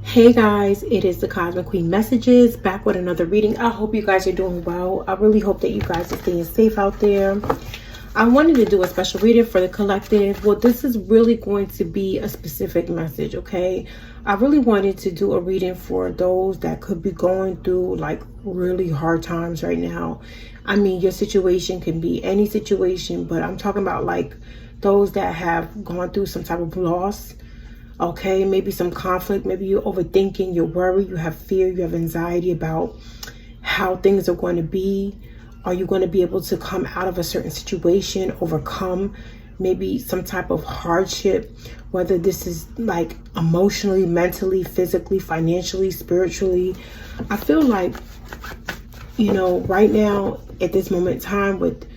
Hey guys, it is the Cosmic Queen Messages back with another reading. I hope you guys are doing well. I really hope that you guys are staying safe out there. I wanted to do a special reading for the collective. Well, this is really going to be a specific message, okay? I really wanted to do a reading for those that could be going through like really hard times right now. I mean, your situation can be any situation, but I'm talking about like those that have gone through some type of loss. Okay, maybe some conflict, maybe you're overthinking, you're worried, you have fear, you have anxiety about how things are going to be. Are you going to be able to come out of a certain situation, overcome maybe some type of hardship, whether this is like emotionally, mentally, physically, financially, spiritually? I feel like, right now at this moment in time with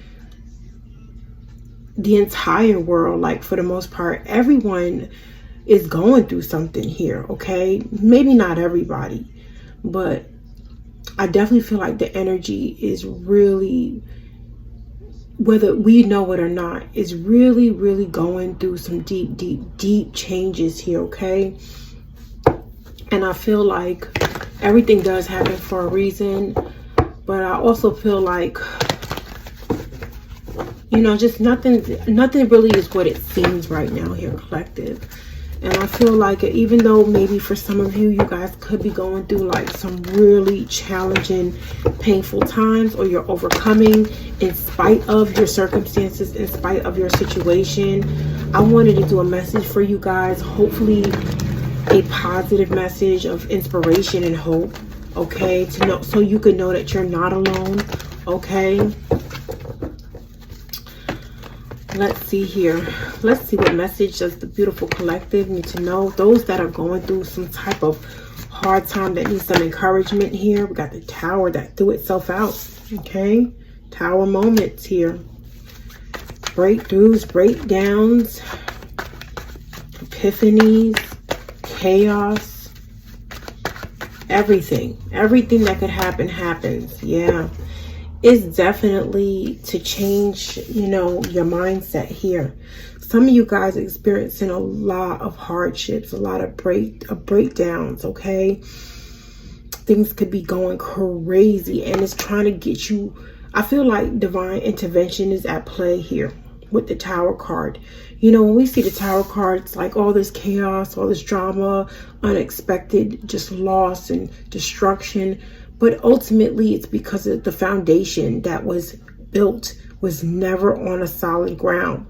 the entire world, like for the most part, everyone is going through something here, okay? Maybe not everybody, but I definitely feel like the energy is really, whether we know it or not, is really, really going through some deep, deep, deep changes here, okay? And I feel like everything does happen for a reason, but I also feel like, just nothing really is what it seems right now here, collective. And I feel like even though maybe for some of you, you guys could be going through like some really challenging, painful times, or you're overcoming in spite of your circumstances, in spite of your situation, I wanted to do a message for you guys. Hopefully a positive message of inspiration and hope, okay? To know, so you can know that you're not alone, okay? Let's see here. Let's see what message does the beautiful collective need to know. Those that are going through some type of hard time that needs some encouragement here. We got the Tower that threw itself out. Okay. Tower moments here. Breakthroughs, breakdowns, epiphanies, chaos. Everything. Everything that could happen happens. Yeah. Is definitely to change, your mindset here. Some of you guys are experiencing a lot of hardships, a lot of breakdowns, okay? Things could be going crazy and it's trying to get you. I feel like divine intervention is at play here with the Tower card. When we see the Tower card, it's like all this chaos, all this drama, unexpected, just loss and destruction. But ultimately, it's because of the foundation that was built was never on a solid ground.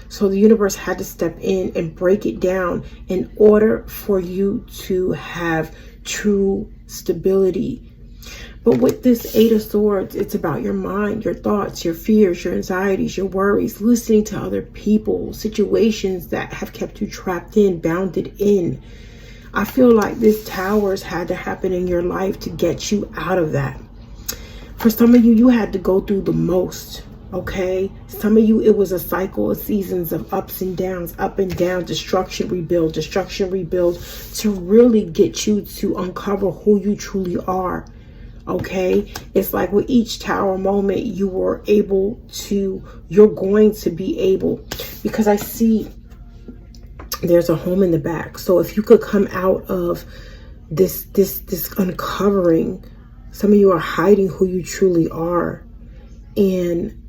So the universe had to step in and break it down in order for you to have true stability. But with this Eight of Swords, it's about your mind, your thoughts, your fears, your anxieties, your worries, listening to other people, situations that have kept you trapped in, bounded in. I feel like this Towers had to happen in your life to get you out of that. For some of you, you had to go through the most, okay? Some of you, it was a cycle of seasons of ups and downs, up and down, destruction, rebuild, to really get you to uncover who you truly are, okay? It's like with each Tower moment, you're going to be able, because I see there's a home in the back. So if you could come out of this uncovering, some of you are hiding who you truly are. And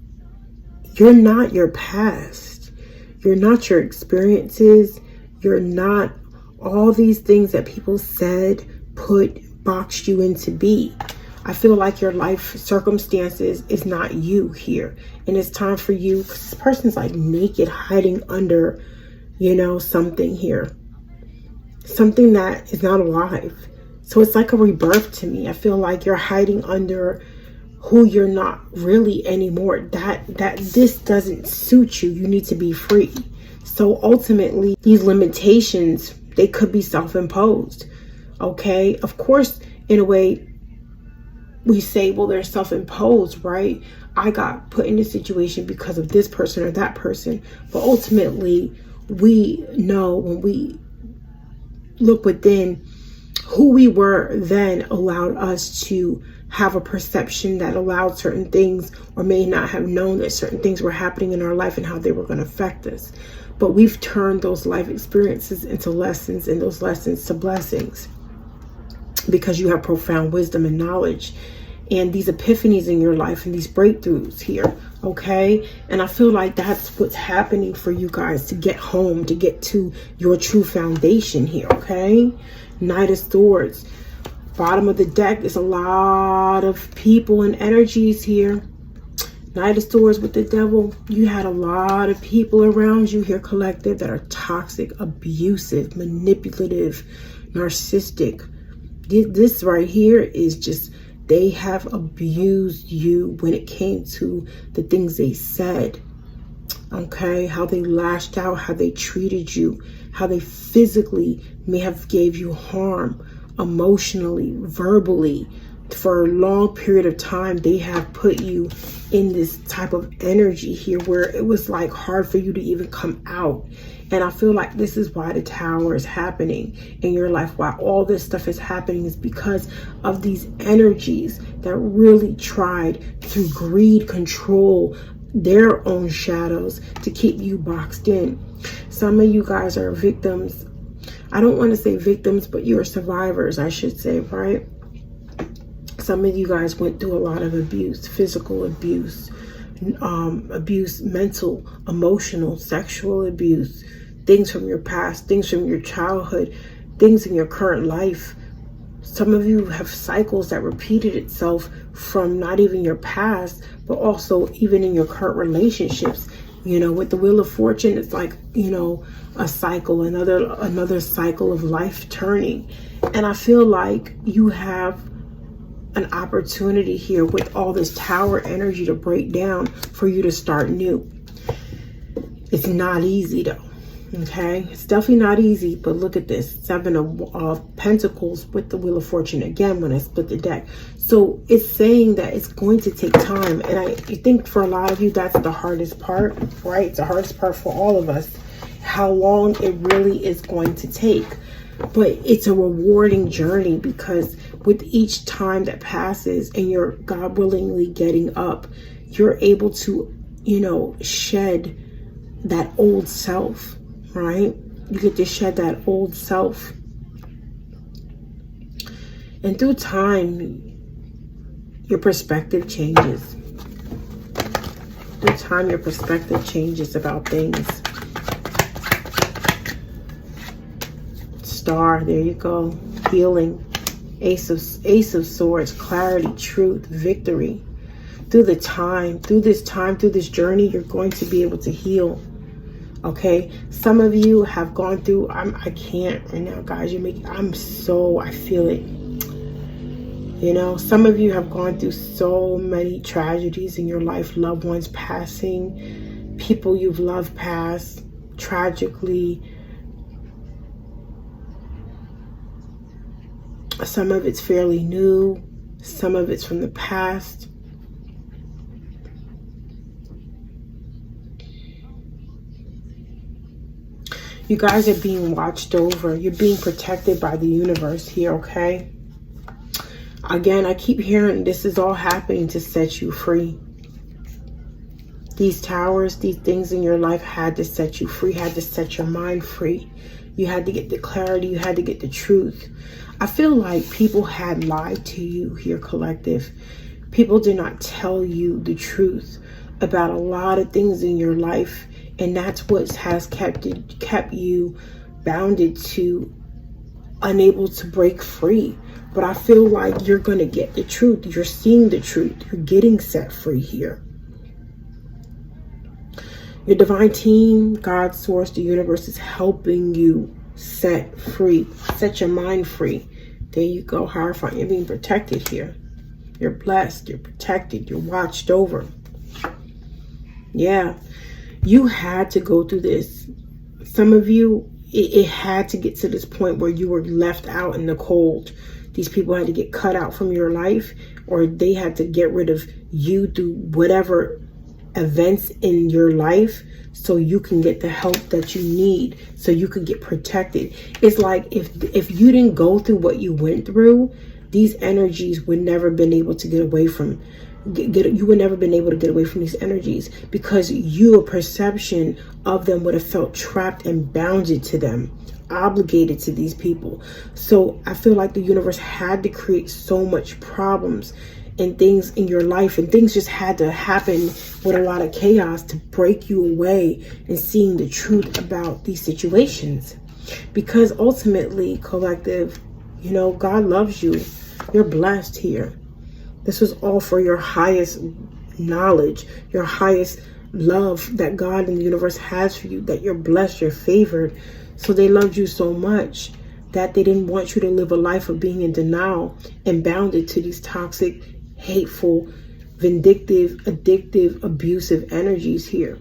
you're not your past. You're not your experiences. You're not all these things that people said, boxed you into be. I feel like your life circumstances is not you here. And it's time for you, because this person's like naked, hiding under something here, something that is not alive. So it's like a rebirth to me. I feel like you're hiding under who you're not really anymore. That this doesn't suit you. You need to be free. So ultimately, these limitations, they could be self-imposed. Okay, of course, in a way, we say, well, they're self-imposed, right? I got put in this situation because of this person or that person. But ultimately, we know when we look within, who we were then allowed us to have a perception that allowed certain things, or may not have known that certain things were happening in our life and how they were going to affect us. But we've turned those life experiences into lessons, and those lessons to blessings. because you have profound wisdom and knowledge and these epiphanies in your life and these breakthroughs here. Okay. And I feel like that's what's happening for you guys to get home, to get to your true foundation here. Okay. Knight of Swords. Bottom of the deck is a lot of people and energies here. Knight of Swords with the Devil. You had a lot of people around you here, collective, that are toxic, abusive, manipulative, narcissistic. This right here is just, they have abused you when it came to the things they said. Okay, how they lashed out, how they treated you, how they physically may have gave you harm, emotionally, verbally. For a long period of time, they have put you in this type of energy here where it was like hard for you to even come out. And I feel like this is why the Tower is happening in your life. Why all this stuff is happening is because of these energies that really tried through greed, control, their own shadows to keep you boxed in. Some of you guys are victims. I don't want to say victims, but you're survivors, I should say, right? Some of you guys went through a lot of abuse, physical abuse, abuse, mental, emotional, sexual abuse, things from your past, things from your childhood, things in your current life. Some of you have cycles that repeated itself from not even your past, but also even in your current relationships. You know, with the Wheel of Fortune, it's like, you know, a cycle, another cycle of life turning. And I feel like you have an opportunity here with all this Tower energy to break down for you to start new. It's not easy though. Okay, it's definitely not easy, but look at this, 7 of Pentacles with the Wheel of Fortune again when I split the deck. So it's saying that it's going to take time, and I think for a lot of you that's the hardest part, right? It's the hardest part for all of us, how long it really is going to take. But it's a rewarding journey, because with each time that passes and you're God willingly getting up, you're able to, you know, shed that old self. Right? You get to shed that old self. And through time, your perspective changes. Through time, your perspective changes about things. Star, there you go. Healing. Ace of Swords, clarity, truth, victory. Through this journey, you're going to be able to heal. Okay, some of you have gone through, I can't right now, guys, I feel it. You know, some of you have gone through so many tragedies in your life, loved ones passing, people you've loved pass tragically. Some of it's fairly new, some of it's from the past. You guys are being watched over. You're being protected by the universe here, okay? Again, I keep hearing this is all happening to set you free. These towers, these things in your life had to set you free, had to set your mind free. You had to get the clarity. You had to get the truth. I feel like people had lied to you here, collective. People did not tell you the truth about a lot of things in your life. And that's what has kept you bounded to, unable to break free. But I feel like you're going to get the truth. You're seeing the truth. You're getting set free here. Your divine team, God, source, the universe is helping you set free. Set your mind free. There you go. Hierophant, you're being protected here. You're blessed. You're protected. You're watched over. Yeah. You had to go through this. Some of you, it had to get to this point where you were left out in the cold. These people had to get cut out from your life, or they had to get rid of you through whatever events in your life so you can get the help that you need, so you could get protected. It's like if you didn't go through what you went through, these energies would never been able to get away from you would never been able to get away from these energies, because your perception of them would have felt trapped and bounded to them, obligated to these people. So I feel like the universe had to create so much problems and things in your life, and things just had to happen with a lot of chaos to break you away and seeing the truth about these situations. Because ultimately, collective, you know, God loves you. You're blessed here. This was all for your highest knowledge, your highest love that God and the universe has for you, that you're blessed, you're favored. So they loved you so much that they didn't want you to live a life of being in denial and bounded to these toxic, hateful, vindictive, addictive, abusive energies here.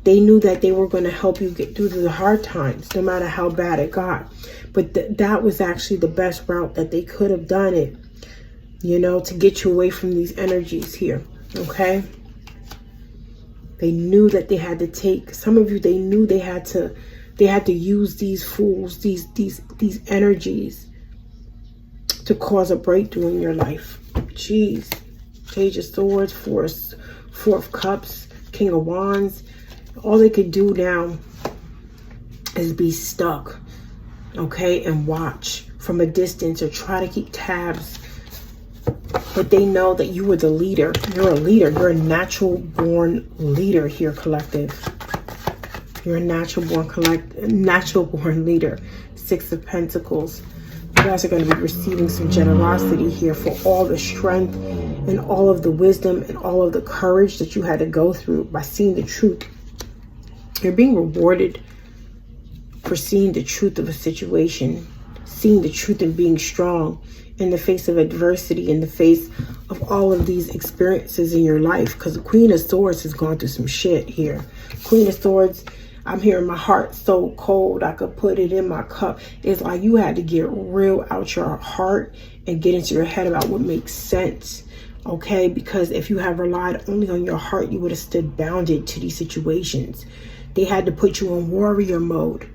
They knew that they were going to help you get through the hard times, no matter how bad it got. But that was actually the best route that they could have done it, you know, to get you away from these energies here, okay? They knew that they had to take, some of you, they knew they had to use these fools, these energies to cause a breakthrough in your life. Jeez. Page of Swords, Four of Cups, King of Wands. All they could do now is be stuck, okay, and watch from a distance or try to keep tabs. But they know that you were the leader. You're a leader. You're a natural born leader here, collective. You're a natural born leader. Six of Pentacles. You guys are going to be receiving some generosity here for all the strength and all of the wisdom and all of the courage that you had to go through by seeing the truth. You're being rewarded for seeing the truth of a situation, seeing the truth and being strong in the face of adversity, in the face of all of these experiences in your life. Because the Queen of Swords has gone through some shit here. Queen of Swords, I'm hearing my heart so cold I could put it in my cup. It's like you had to get real out your heart and get into your head about what makes sense. Okay, because if you have relied only on your heart, you would have stood bounded to these situations. They had to put you in warrior mode,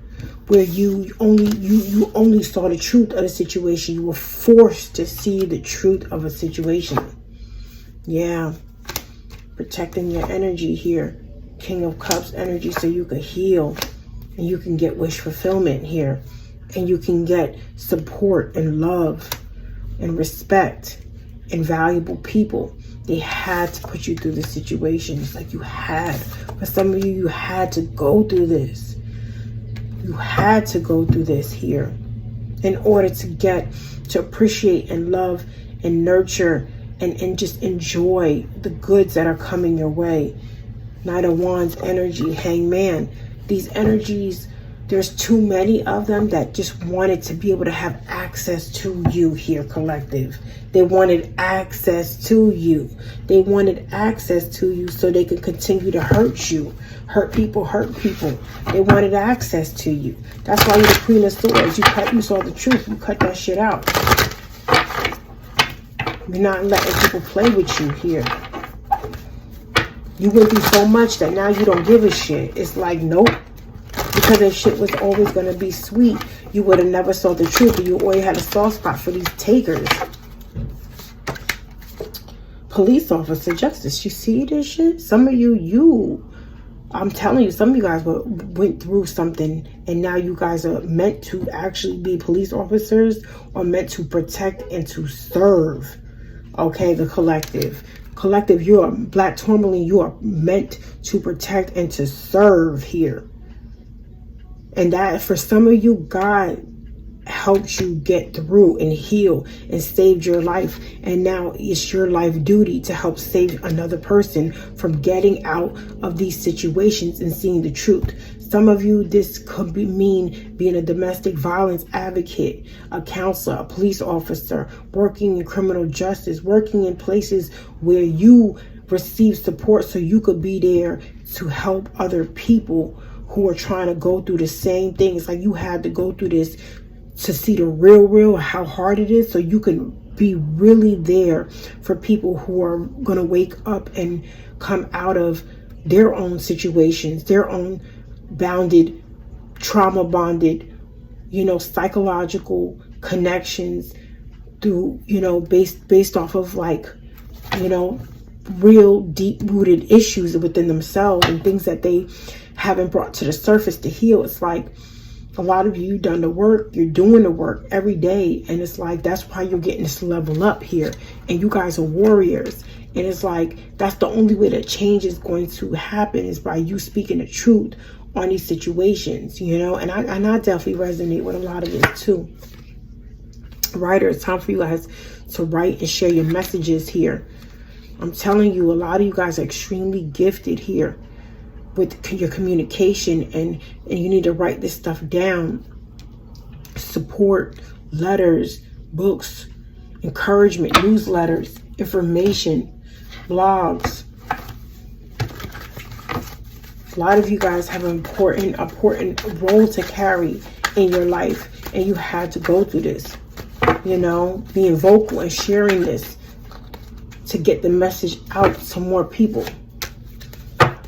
where you only saw the truth of the situation. You were forced to see the truth of a situation. Yeah, protecting your energy here. King of Cups energy, so you could heal and you can get wish fulfillment here, and you can get support and love and respect and valuable people. They had to put you through the situations, like you had. For some of you, you had to go through this. You had to go through this here in order to get to appreciate and love and nurture and just enjoy the goods that are coming your way. Knight of Wands energy, Hangman. These energies, there's too many of them that just wanted to be able to have access to you here, collective. They wanted access to you. They wanted access to you so they could continue to hurt you. Hurt people, hurt people. They wanted access to you. That's why you're the Queen of Swords. You saw the truth. You cut that shit out. You're not letting people play with you here. You went through so much that now you don't give a shit. It's like, nope. Because if shit was always going to be sweet, you would have never saw the truth. But you always had a soft spot for these takers. Police officer, justice. You see this shit? Some of you, I'm telling you, some of you guys went through something. And now you guys are meant to actually be police officers, or meant to protect and to serve. Okay, the collective. Collective, you are Black Tourmaline. You are meant to protect and to serve here. And that for some of you, God helped you get through and heal and saved your life. And now it's your life duty to help save another person from getting out of these situations and seeing the truth. Some of you, this could mean being a domestic violence advocate, a counselor, a police officer, working in criminal justice, working in places where you receive support so you could be there to help other people who are trying to go through the same thing. It's like you had to go through this to see the real, how hard it is, so you can be really there for people who are going to wake up and come out of their own situations, their own bounded, trauma bonded, psychological connections through, based off of like, real deep-rooted issues within themselves and things that they haven't brought to the surface to heal. It's like a lot of you done the work, you're doing the work every day, and it's like that's why you're getting this level up here, and you guys are warriors. And it's like that's the only way that change is going to happen, is by you speaking the truth on these situations, you know. And I definitely resonate with a lot of this too. Writer, it's time for you guys to write and share your messages here. I'm telling you, a lot of you guys are extremely gifted here with your communication, and you need to write this stuff down. Support, letters, books, encouragement, newsletters, information, blogs. A lot of you guys have an important role to carry in your life, and you had to go through this, you know, being vocal and sharing this to get the message out to more people.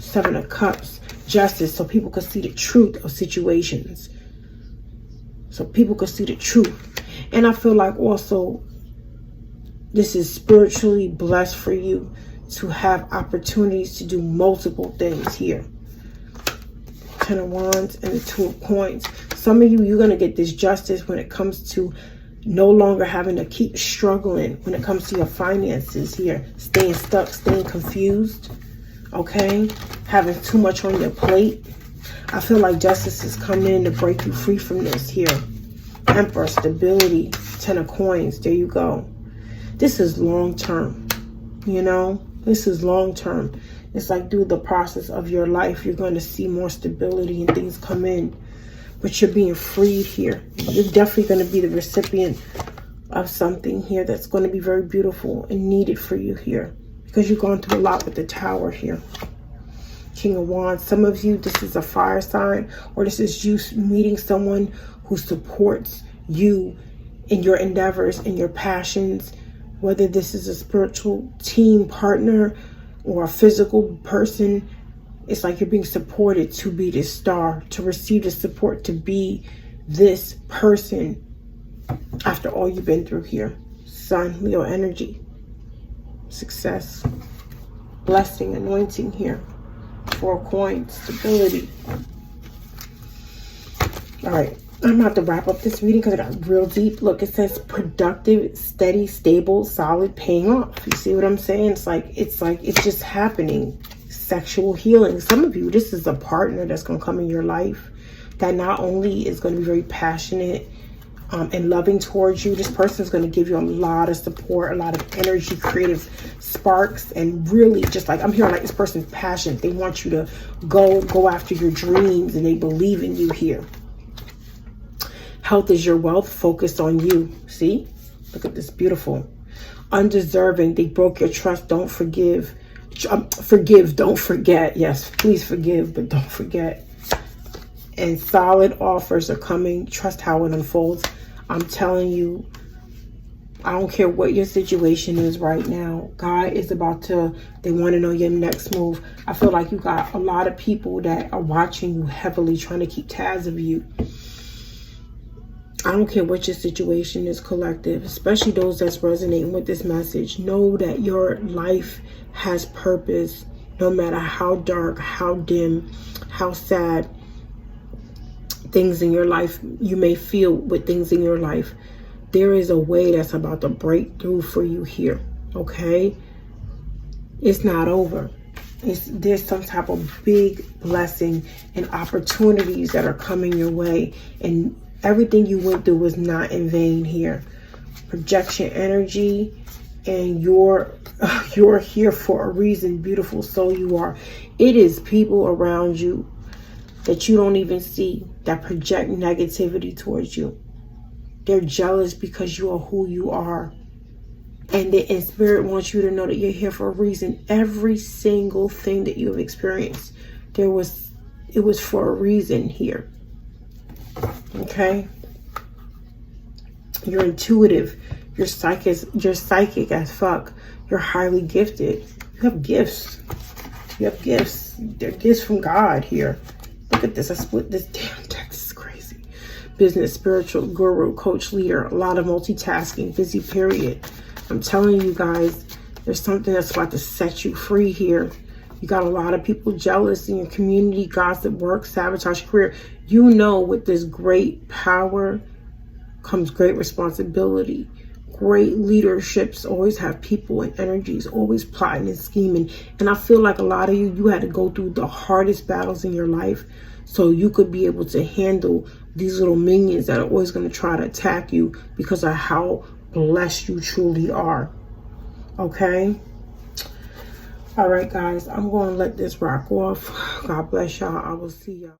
Seven of Cups, justice, so people could see the truth of situations. So people could see the truth. And I feel like also this is spiritually blessed for you to have opportunities to do multiple things here. Ten of Wands and the Two of Coins. Some of you, you're going to get this justice when it comes to no longer having to keep struggling when it comes to your finances here. Staying stuck, staying confused. Okay? Having too much on your plate. I feel like justice is coming in to break you free from this here. Emperor, stability, Ten of Coins. There you go. This is long term. You know? This is long term. It's like through the process of your life, you're going to see more stability and things come in. But you're being freed here. You're definitely going to be the recipient of something here that's going to be very beautiful and needed for you here. Because you've gone through a lot with the Tower here. King of Wands. Some of you, this is a fire sign, or this is you meeting someone who supports you in your endeavors and your passions. Whether this is a spiritual team partner or a physical person, it's like you're being supported to be this star, to receive the support, to be this person after all you've been through here. Sun, Leo energy, success, blessing, anointing here. Four of Coins, stability. All right, I'm about to wrap up this reading because it got real deep. Look, it says productive, steady, stable, solid, paying off. You see what I'm saying? It's like it's just happening. Sexual healing. Some of you, this is a partner that's going to come in your life that not only is going to be very passionate and loving towards you. This person is going to give you a lot of support, a lot of energy, creative sparks, and really just like I'm hearing like this person's passionate. They want you to go after your dreams, and they believe in you here. Health is your wealth. Focus on you. See? Look at this. Beautiful. Undeserving. They broke your trust. Don't forgive. Forgive, don't forget. Yes, please forgive, but don't forget. And solid offers are coming. Trust how it unfolds. I'm telling you, I don't care what your situation is right now. God is about to, they want to know your next move. I feel like you got a lot of people that are watching you heavily, trying to keep tabs of you. I don't care what your situation is, collective, especially those that's resonating with this message. Know that your life has purpose, no matter how dark, how dim, how sad things in your life you may feel with things in your life. There is a way that's about to break through for you here, okay? It's not over. There's some type of big blessing and opportunities that are coming your way, and everything you went through was not in vain here. Projection energy, and you're here for a reason. Beautiful soul you are. It is people around you that you don't even see that project negativity towards you. They're jealous because you are who you are. And the Spirit wants you to know that you're here for a reason. Every single thing that you have experienced, it was for a reason here. Okay? You're intuitive. You're psychic as fuck. You're highly gifted. You have gifts. You have gifts. They're gifts from God here. Look at this. I split this damn deck. This is crazy. Business, spiritual, guru, coach, leader. A lot of multitasking. Busy period. I'm telling you guys, There's something that's about to set you free here. You got a lot of people jealous in your community, gossip, work, sabotage, career. You know, with this great power comes great responsibility. Great leaderships always have people and energies, always plotting and scheming. And I feel like a lot of you had to go through the hardest battles in your life so you could be able to handle these little minions that are always going to try to attack you because of how blessed you truly are. Okay? All right, guys, I'm going to let this rock off. God bless y'all. I will see y'all.